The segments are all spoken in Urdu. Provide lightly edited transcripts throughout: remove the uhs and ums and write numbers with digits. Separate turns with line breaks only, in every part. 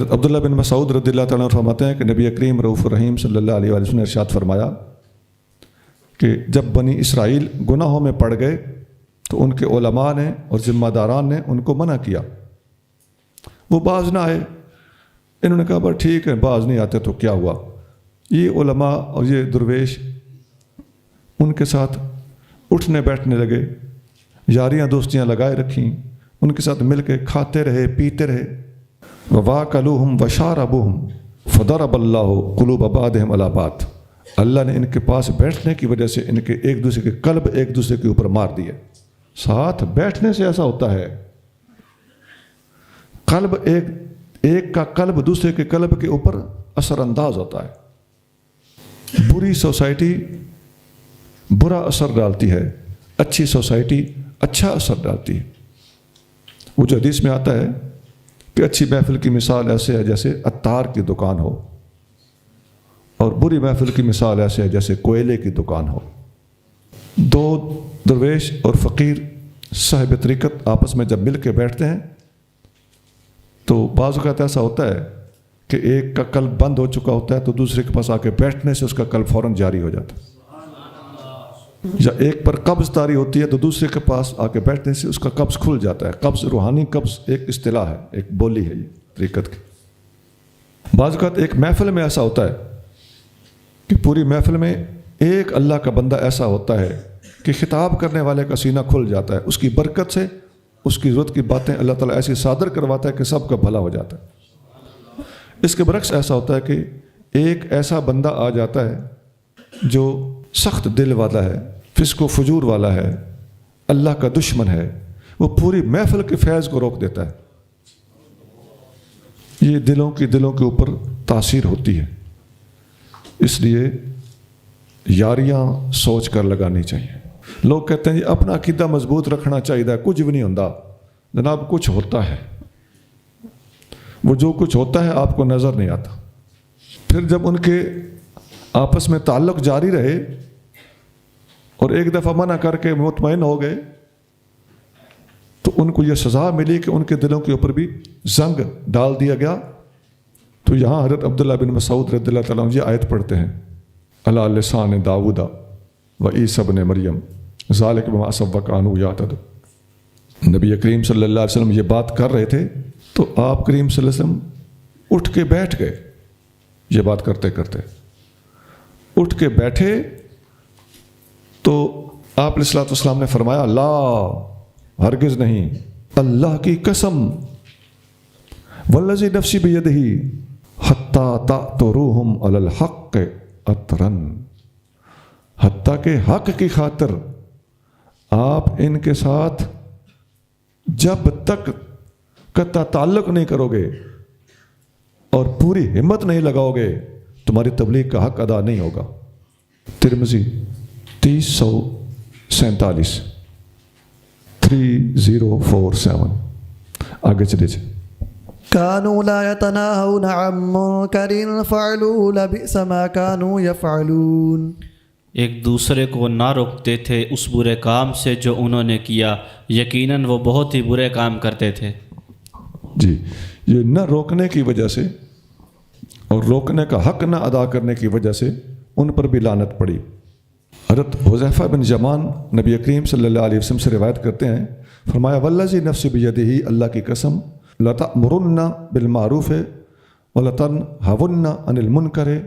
حضرت عبداللہ بن مسعود رضی اللہ تعالیٰ عنہ فرماتے ہیں کہ نبی کریم رؤوف الرحیم صلی اللہ علیہ وسلم نے ارشاد فرمایا کہ جب بنی اسرائیل گناہوں میں پڑ گئے تو ان کے علماء نے اور ذمہ داران نے ان کو منع کیا، وہ باز نہ آئے۔ انہوں نے کہا بس ٹھیک ہے، باز نہیں آتے تو کیا ہوا۔ یہ علماء اور یہ درویش ان کے ساتھ اٹھنے بیٹھنے لگے، یاریاں دوستیاں لگائے رکھیں، ان کے ساتھ مل کے کھاتے رہے پیتے رہے۔ وَوَاكَلُوهُمْ وَشَارَبُوهُمْ فَضَرَبَ اللَّهُ قُلُوبَ بَعْضِهِمْ عَلَىٰ بَعْضٍ، اللہ نے ان کے پاس بیٹھنے کی وجہ سے ان کے ایک دوسرے کے قلب ایک دوسرے کے اوپر مار دیے۔ ساتھ بیٹھنے سے ایسا ہوتا ہے، قلب ایک کا قلب دوسرے کے قلب کے اوپر اثر انداز ہوتا ہے۔ بری سوسائٹی برا اثر ڈالتی ہے، اچھی سوسائٹی اچھا اثر ڈالتی ہے۔ وہ جو حدیث میں آتا ہے کہ اچھی محفل کی مثال ایسے ہے جیسے عطار کی دکان ہو، اور بری محفل کی مثال ایسے ہے جیسے کوئلے کی دکان ہو۔ دو درویش اور فقیر صاحب طریقت آپس میں جب مل کے بیٹھتے ہیں تو بعض اوقات ایسا ہوتا ہے کہ ایک کا قلب بند ہو چکا ہوتا ہے تو دوسرے کے پاس آ کے بیٹھنے سے اس کا قلب فوراً جاری ہو جاتا ہے، یا ایک پر قبض طاری ہوتی ہے تو دوسرے کے پاس آ کے بیٹھنے سے اس کا قبض کھل جاتا ہے۔ قبض، روحانی قبض ایک اصطلاح ہے، ایک بولی ہے یہ طریقت کی۔ بعض اوقات ایک محفل میں ایسا ہوتا ہے کہ پوری محفل میں ایک اللہ کا بندہ ایسا ہوتا ہے کہ خطاب کرنے والے کا سینہ کھل جاتا ہے، اس کی برکت سے اس کی ضرورت کی باتیں اللہ تعالیٰ ایسی صادر کرواتا ہے کہ سب کا بھلا ہو جاتا ہے۔ اس کے برعکس ایسا ہوتا ہے کہ ایک ایسا بندہ آ جاتا ہے جو سخت دل والا ہے، فسق و فجور والا ہے، اللہ کا دشمن ہے، وہ پوری محفل کے فیض کو روک دیتا ہے۔ یہ دلوں کے اوپر تاثیر ہوتی ہے، اس لیے یاریاں سوچ کر لگانی چاہیے۔ لوگ کہتے ہیں جی اپنا عقیدہ مضبوط رکھنا چاہیے، کچھ بھی نہیں ہوتا۔ جناب کچھ ہوتا ہے، وہ جو کچھ ہوتا ہے آپ کو نظر نہیں آتا۔ پھر جب ان کے آپس میں تعلق جاری رہے اور ایک دفعہ منع کر کے مطمئن ہو گئے تو ان کو یہ سزا ملی کہ ان کے دلوں کے اوپر بھی زنگ ڈال دیا گیا۔ تو یہاں حضرت عبداللہ بن مسعود رضی اللہ تعالیٰ عنہ یہ آیت پڑھتے ہیں، علی لسان داؤد و عیسی ابن مریم ذالک بما عصوا وکانوا یعتدون۔ نبی کریم صلی اللہ علیہ وسلم یہ بات کر رہے تھے تو آپ کریم صلی اللہ علیہ وسلم اٹھ کے بیٹھ گئے۔ یہ بات کرتے کرتے اٹھ کے بیٹھے تو آپ علیہ الصلوۃ والسلام نے فرمایا لا، ہرگز نہیں، اللہ کی قسم، والذی نفسی بیدہ حتی تعطروہم علی الحق عطرا، حتیٰ کہ حق کی خاطر آپ ان کے ساتھ جب تک قطع تعلق نہیں کرو گے اور پوری ہمت نہیں لگاؤ گے تمہاری تبلیغ کا حق ادا نہیں ہوگا۔ ترمذی 3047 3047۔ آگے چلے جائیں۔
كانوا لا يتناهون عن منكر فعلوه لبئس ما كانوا يفعلون،
ایک دوسرے کو نہ روکتے تھے اس برے کام سے جو انہوں نے کیا، یقیناً وہ بہت ہی برے کام کرتے تھے۔
جی، یہ نہ روکنے کی وجہ سے اور روکنے کا حق نہ ادا کرنے کی وجہ سے ان پر بھی لعنت پڑی۔ حضرت حذیفہ بن یمان نبی کریم صلی اللہ علیہ وسلم سے روایت کرتے ہیں، فرمایا والذی نفسی بیدہ، اللہ کی قسم، لَتَأْمُرُنَّ بِالْمَعْرُوفِ وَلَتَنْهَوُنَّ عَنِ الْمُنْكَرِ،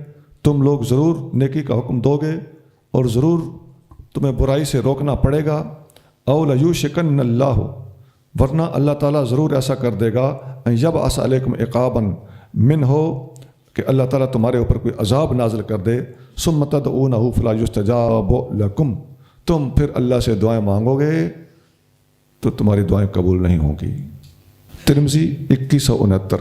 تم لوگ ضرور نیکی کا حکم دو گے اور ضرور تمہیں برائی سے روکنا پڑے گا۔ اَوْ لَيُوشِكَنَّ اللَّهُ، ورنہ اللہ تعالیٰ ضرور ایسا کر دے گا، اَنْ يَبْعَثَ عَلَيْكُمْ عِقَابًا مِّنْهُ، کہ اللہ تعالیٰ تمہارے اوپر کوئی عذاب نازل کر دے، ثُمَّ تَدْعُونَهُ فَلَا يُسْتَجَابُ لَكُمْ، تم پھر اللہ سے دعائیں مانگو گے تو تمہاری دعائیں قبول نہیں ہوں گی۔ ترمذی 2169۔